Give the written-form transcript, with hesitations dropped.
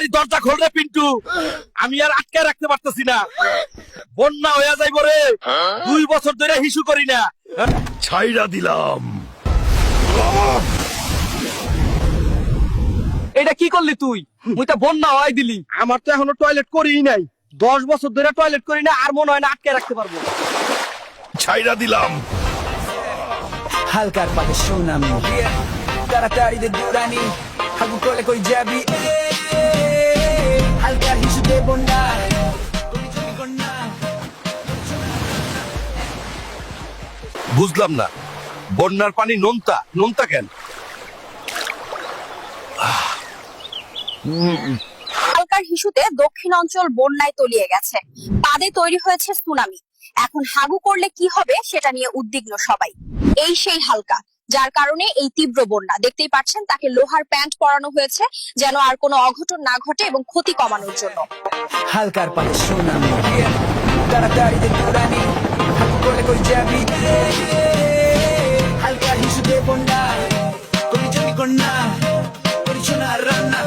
তাড়াতাড়ি দরজা খোল রে পিন্টু, আমি আর আটকে রাখতে পারতেছি না। বন্যা হয়ে যাইব রে, 2 বছর ধরে হিসু করি না। ছাইরা দিলাম। এটা কি করলি তুই? মুই তো বন্যা হয় দিলি। আমার তো এখনো টয়লেট করিই নাই। 10 বছর ধরে টয়লেট করি না, আর মনে হয় না আটকে রাখতে পারবো। ছাইরা দিলাম। হালকার পাতে সুনামি তাড়াতাড়ি দে দুরানি হাগু করলে কই যাবি হালকার হিসু দেব না তুমি জমি কন্যা বুঝলাম না, বন্যার পানি নোনতা নোনতা কেন? হালকার হিসুতে দক্ষিণ অঞ্চল বন্যায় তলিয়ে গেছে, বাদে তৈরি হয়েছে সুনামি। এখন হাগু করলে কি হবে সেটা নিয়ে উদ্বিগ্ন সবাই। এই সেই হালকা, যার কারণে এই তীব্র বন্যা। দেখতেই পাচ্ছেন তাকে লোহার প্যান্ট পরানো হয়েছে যেন আর কোনো অঘটন না ঘটে এবং ক্ষতি কমানোর জন্য। হালকার পাতে সুনামি তাড়াতাড়ি দে দুরানি হাগু করলে কই যাবি হালকার হিসু দেব না তুমি জমি কন্যা করিস না রান্না